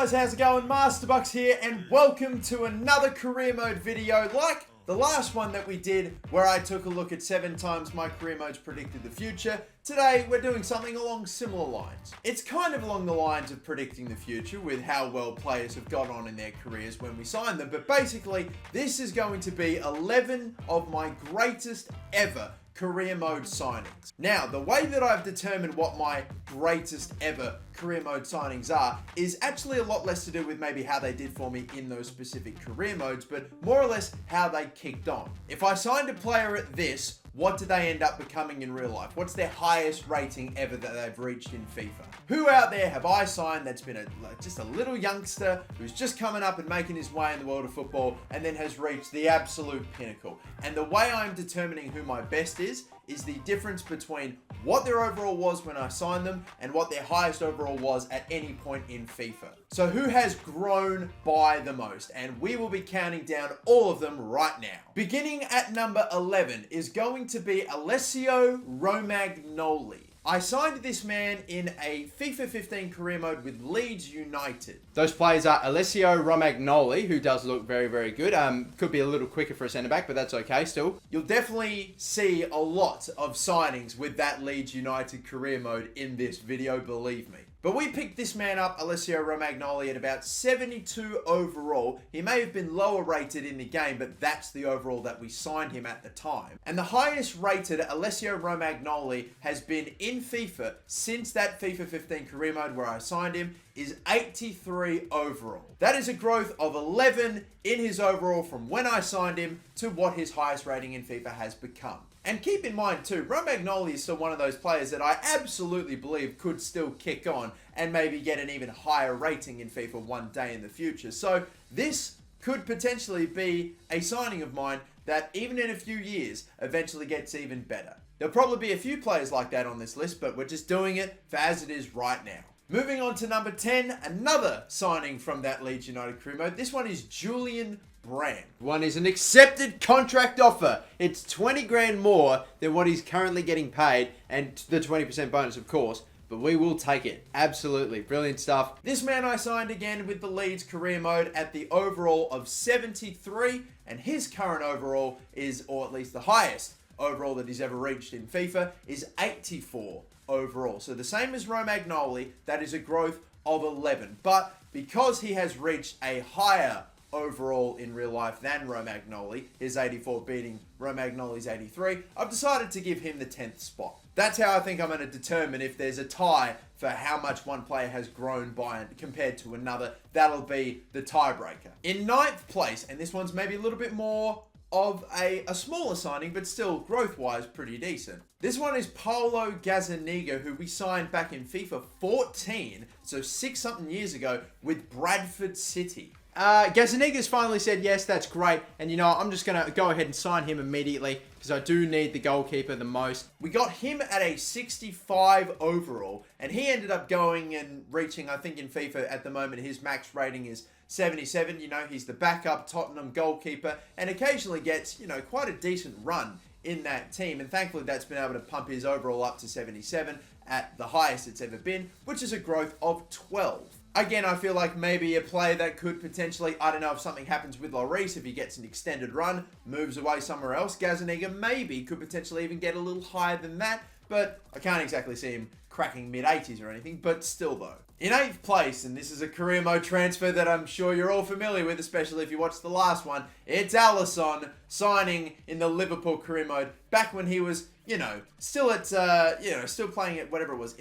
guys, how's it going? MasterBucks here, and welcome to another career mode video like the last one that we did where I took a look at 7 times my career modes predicted the future. Today we're doing something along similar lines. It's kind of along the lines of predicting the future with how well players have got on in their careers when we sign them, but basically this is going to be 11 of my greatest ever career mode signings. Now, the way that I've determined what my greatest ever career mode signings are is actually a lot less to do with maybe how they did for me in those specific career modes, but more or less how they kicked on. If I signed a player at this, what do they end up becoming in real life? What's their highest rating ever that they've reached in FIFA? Who out there have I signed that's been just a little youngster who's just coming up and making his way in the world of football and then has reached the absolute pinnacle? And the way I'm determining who my best is the difference between what their overall was when I signed them and what their highest overall was at any point in FIFA. So who has grown by the most? And we will be counting down all of them right now. Beginning at number 11 is going to be Alessio Romagnoli. I signed this man in a FIFA 15 career mode with Leeds United. Those players are Alessio Romagnoli, who does look very, very good. Could be a little quicker for a centre-back, but that's okay still. You'll definitely see a lot of signings with that Leeds United career mode in this video, believe me. But we picked this man up, Alessio Romagnoli, at about 72 overall. He may have been lower rated in the game, but that's the overall that we signed him at the time. And the highest rated Alessio Romagnoli has been in FIFA since that FIFA 15 career mode where I signed him is 83 overall. That is a growth of 11 in his overall from when I signed him to what his highest rating in FIFA has become. And keep in mind too, Romagnoli is still one of those players that I absolutely believe could still kick on and maybe get an even higher rating in FIFA one day in the future. So this could potentially be a signing of mine that even in a few years eventually gets even better. There'll probably be a few players like that on this list, but we're just doing it for as it is right now. Moving on to number 10, another signing from that Leeds United career mode. This one is Julian Brand. One is an accepted contract offer. It's 20 grand more than what he's currently getting paid, and the 20% bonus, of course, but we will take it. Absolutely. Brilliant stuff. This man I signed again with the Leeds career mode at the overall of 73, and his current overall is, or at least the highest overall that he's ever reached in FIFA, is 84 overall. So the same as Romagnoli, that is a growth of 11. But because he has reached a higher overall in real life than Romagnoli, his 84 beating Romagnoli's 83, I've decided to give him the 10th spot. That's how I think I'm going to determine if there's a tie for how much one player has grown by compared to another. That'll be the tiebreaker. In 9th place, and this one's maybe a little bit more of a smaller signing, but still growth-wise pretty decent. This one is Paulo Gazzaniga, who we signed back in FIFA 14, so 6-something years ago, with Bradford City. Gazzaniga's finally said, yes, that's great, and you know, I'm just going to go ahead and sign him immediately, because I do need the goalkeeper the most. We got him at a 65 overall, and he ended up going and reaching, I think in FIFA at the moment, his max rating is 77. You know, he's the backup Tottenham goalkeeper, and occasionally gets, you know, quite a decent run in that team, and thankfully that's been able to pump his overall up to 77 at the highest it's ever been, which is a growth of 12. Again, I feel like maybe a player that could potentially, I don't know if something happens with Lloris, if he gets an extended run, moves away somewhere else, Gazzaniga maybe could potentially even get a little higher than that, but I can't exactly see him cracking mid-80s or anything, but still though. In 8th place, and this is a career mode transfer that I'm sure you're all familiar with, especially if you watched the last one, it's Allison signing in the Liverpool career mode back when he was, you know, still at, still playing at whatever it was,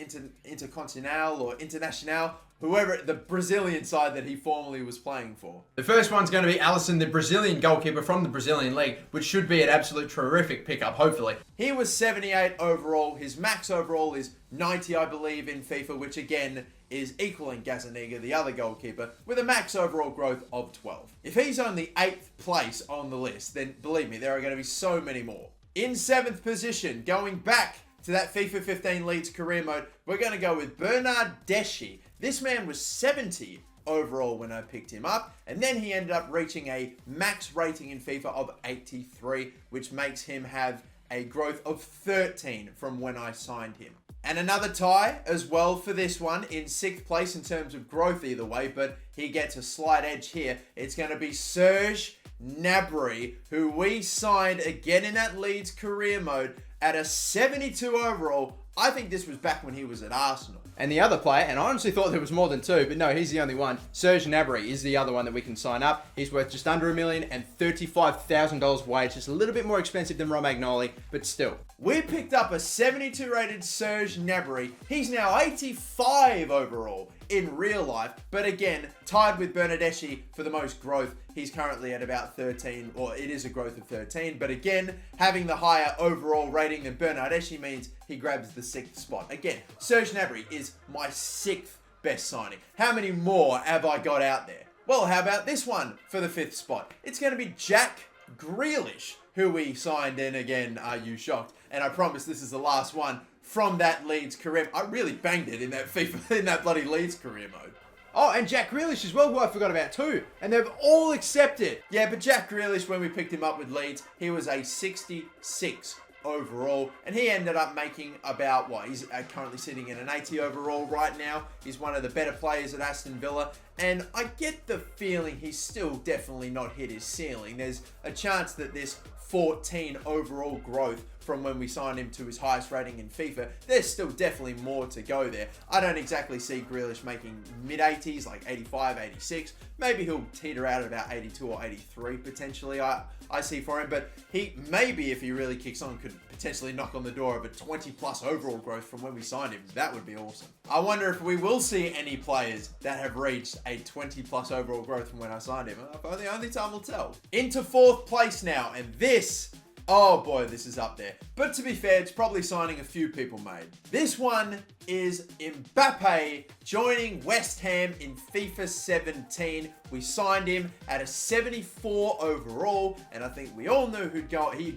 Intercontinental or Internacional, whoever, the Brazilian side that he formerly was playing for. The first one's going to be Allison, the Brazilian goalkeeper from the Brazilian league, which should be an absolute terrific pickup, hopefully. He was 78 overall. His max overall is 90, I believe, in FIFA, which again is equaling Gazzaniga, the other goalkeeper, with a max overall growth of 12. If he's only 8th place on the list, then believe me, there are going to be so many more. In 7th position, going back to that FIFA 15 Leeds career mode, we're going to go with Bernard Deshi. This man was 70 overall when I picked him up, and then he ended up reaching a max rating in FIFA of 83, which makes him have a growth of 13 from when I signed him. And another tie as well for this one in 6th place in terms of growth either way, but he gets a slight edge here. It's going to be Serge Gnabry, who we signed again in that Leeds career mode at a 72 overall. I think this was back when he was at Arsenal. And the other player, and I honestly thought there was more than two, but no, he's the only one. Serge Gnabry is the other one that we can sign up. He's worth just under $1 million and $35,000 wage. Just a little bit more expensive than Romagnoli, but still. We picked up a 72 rated Serge Gnabry. He's now 85 overall in real life, but again, tied with Bernardeschi for the most growth. He's currently at about 13, or it is a growth of 13, but again, having the higher overall rating than Bernardeschi means he grabs the 6th spot. Again, Serge Gnabry is my 6th best signing. How many more have I got out there? Well, how about this one for the 5th spot? It's going to be Jack Grealish, who we signed in again. Are you shocked? And I promise this is the last one from that Leeds career. I really banged it in that FIFA, in that bloody Leeds career mode. Oh, and Jack Grealish as well, who I forgot about too. And they've all accepted. Yeah, but Jack Grealish, when we picked him up with Leeds, he was a 66 overall, and he ended up making about, what, he's currently sitting in an 80 overall right now. He's one of the better players at Aston Villa, and I get the feeling he's still definitely not hit his ceiling. There's a chance that this 14 overall growth from when we signed him to his highest rating in FIFA, there's still definitely more to go there. I don't exactly see Grealish making mid-80s, like 85, 86. Maybe he'll teeter out at about 82 or 83 potentially, I see for him. But he, maybe if he really kicks on, could potentially knock on the door of a 20 plus overall growth from when we signed him. That would be awesome. I wonder if we will see any players that have reached a 20 plus overall growth from when I signed him. The only time will tell. Into 4th place now, and this, oh boy, this is up there. But to be fair, it's probably signing a few people made. This one is Mbappe joining West Ham in FIFA 17. We signed him at a 74 overall, and I think we all knew he'd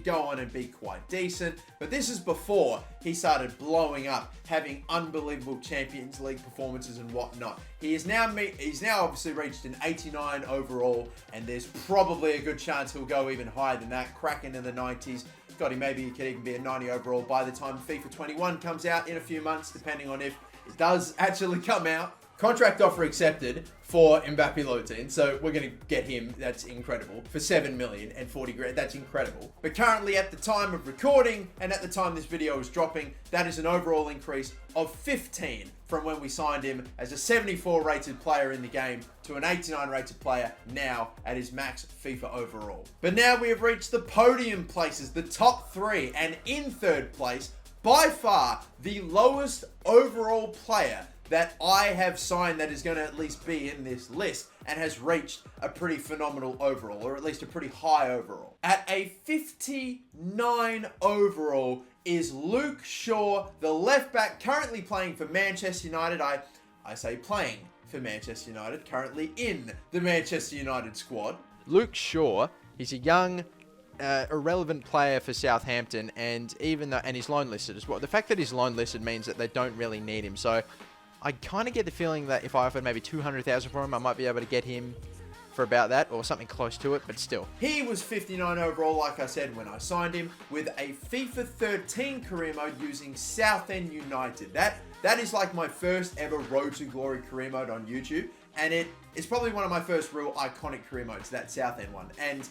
go on and be quite decent. But this is before he started blowing up, having unbelievable Champions League performances and whatnot. He's now obviously reached an 89 overall, and there's probably a good chance he'll go even higher than that, crack into the 90s. God, maybe he could even be a 90 overall by the time FIFA 21 comes out in a few months, depending on if it does actually come out. Contract offer accepted for Mbappe Lotin, so we're going to get him. That's incredible. For $7 million and 40 grand, that's incredible. But currently at the time of recording, and at the time this video is dropping, that is an overall increase of 15 from when we signed him as a 74 rated player in the game to an 89 rated player now at his max FIFA overall. But now we have reached the podium places, the top 3, and in 3rd place, by far the lowest overall player that I have signed that is going to at least be in this list and has reached a pretty phenomenal overall, or at least a pretty high overall. At a 59 overall is Luke Shaw, the left back currently playing for Manchester United. I say playing for Manchester United, currently in the Manchester United squad. Luke Shaw, he's a young, irrelevant player for Southampton, and he's loan listed as well. The fact that he's loan listed means that they don't really need him, so I kind of get the feeling that if I offered maybe $200,000 for him, I might be able to get him for about that, or something close to it, but still. He was 59 overall, like I said, when I signed him, with a FIFA 13 career mode using Southend United. That is like my first ever Road to Glory career mode on YouTube, and it is probably one of my first real iconic career modes, that Southend one. And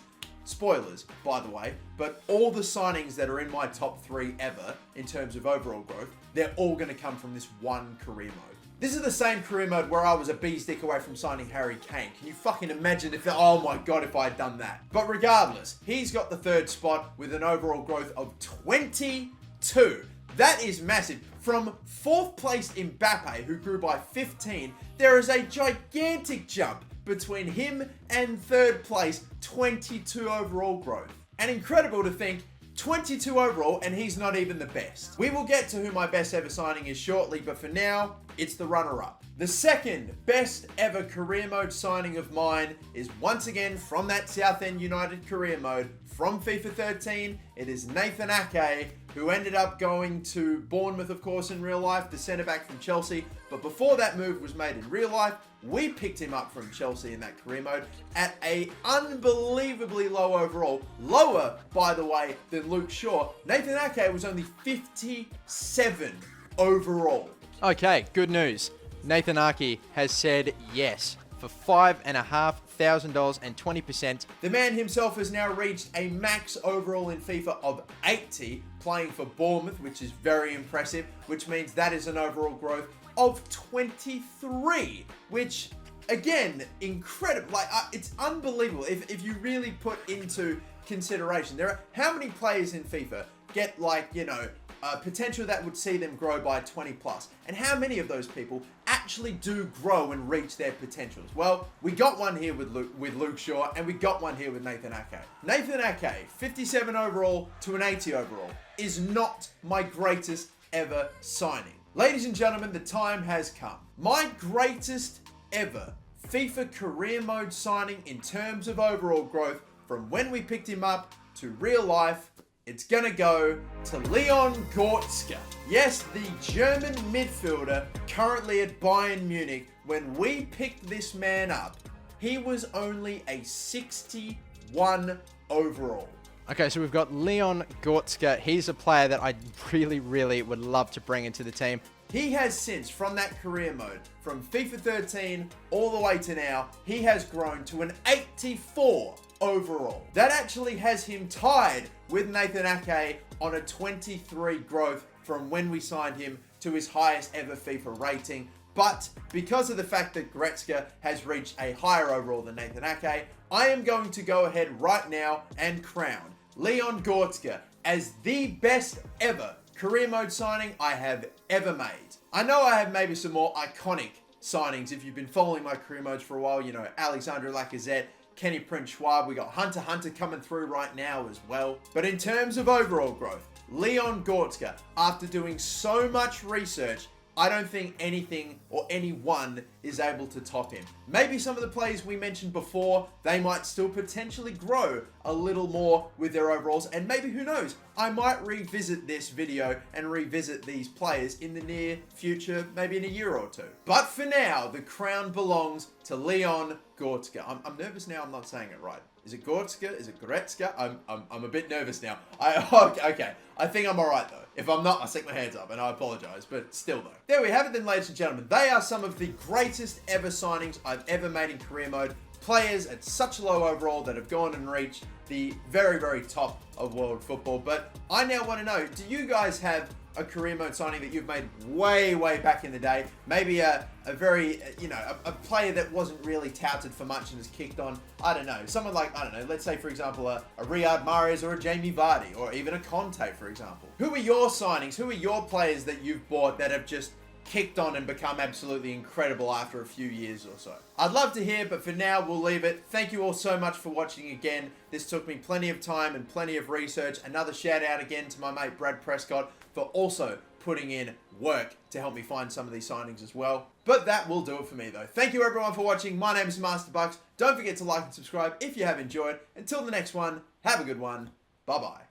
spoilers, by the way, but all the signings that are in my top 3 ever, in terms of overall growth, they're all going to come from this one career mode. This is the same career mode where I was a bee's dick away from signing Harry Kane. Can you fucking imagine oh my god, if I had done that. But regardless, he's got the 3rd spot with an overall growth of 22. That is massive. From 4th place Mbappe, who grew by 15, there is a gigantic jump between him and 3rd place, 22 overall growth. And incredible to think, 22 overall, and he's not even the best. We will get to who my best ever signing is shortly, but for now, it's the runner-up. The 2nd best ever career mode signing of mine is once again from that Southend United career mode from FIFA 13. It is Nathan Ake, who ended up going to Bournemouth, of course, in real life, the centre-back from Chelsea. But before that move was made in real life, we picked him up from Chelsea in that career mode at a unbelievably low overall. Lower, by the way, than Luke Shaw. Nathan Ake was only 57 overall. Okay, good news. Nathan Aki has said yes for $5,500 and 20%. The man himself has now reached a max overall in FIFA of 80, playing for Bournemouth, which is very impressive, which means that is an overall growth of 23, which, again, incredible. Like, it's unbelievable if you really put into consideration. There are how many players in FIFA get, like, you know, potential that would see them grow by 20 plus, and how many of those people actually do grow and reach their potentials? Well, we got one here with Luke Shaw, and we got one here with Nathan Ake. Nathan Ake, 57 overall to an 80 overall, is not my greatest ever signing. Ladies and gentlemen, the time has come. My greatest ever FIFA career mode signing in terms of overall growth from when we picked him up to real life, it's gonna go to Leon Goretzka. Yes, the German midfielder currently at Bayern Munich. When we picked this man up, he was only a 61 overall. Okay, so we've got Leon Goretzka. He's a player that I really, really would love to bring into the team. He has since, from that career mode, from FIFA 13 all the way to now, he has grown to an 84 overall. That actually has him tied with Nathan Ake on a 23 growth from when we signed him to his highest ever FIFA rating. But because of the fact that Goretzka has reached a higher overall than Nathan Ake, I am going to go ahead right now and crown Leon Goretzka as the best ever career mode signing I have ever made. I know I have maybe some more iconic signings if you've been following my career modes for a while. You know, Alexandre Lacazette, Kenny Prince Schwab, we got Hunter coming through right now as well. But in terms of overall growth, Leon Goretzka, after doing so much research, I don't think anything or anyone is able to top him. Maybe some of the players we mentioned before, they might still potentially grow a little more with their overalls, and maybe, who knows, I might revisit this video and revisit these players in the near future, maybe in a year or two. But for now, the crown belongs to Leon Goretzka. I'm nervous now, I'm not saying it right. Is it Goretzka? Is it Goretzka? I'm a bit nervous now. Okay, I think I'm alright though. If I'm not, I stick my hands up and I apologize, but still though. There we have it then, ladies and gentlemen. They are some of the greatest ever signings I've ever made in career mode. Players at such low overall that have gone and reached the very, very top of world football. But I now want to know, do you guys have a career mode signing that you've made way, way back in the day? Maybe a very, you know, a player that wasn't really touted for much and has kicked on, I don't know, someone like, I don't know, let's say for example, a Riyad Mahrez or a Jamie Vardy or even a Conte, for example. Who are your signings? Who are your players that you've bought that have just kicked on and become absolutely incredible after a few years or so? I'd love to hear, but for now, we'll leave it. Thank you all so much for watching again. This took me plenty of time and plenty of research. Another shout out again to my mate Brad Prescott for also putting in work to help me find some of these signings as well. But that will do it for me though. Thank you everyone for watching. My name is MasterBucks. Don't forget to like and subscribe if you have enjoyed. Until the next one, have a good one. Bye bye.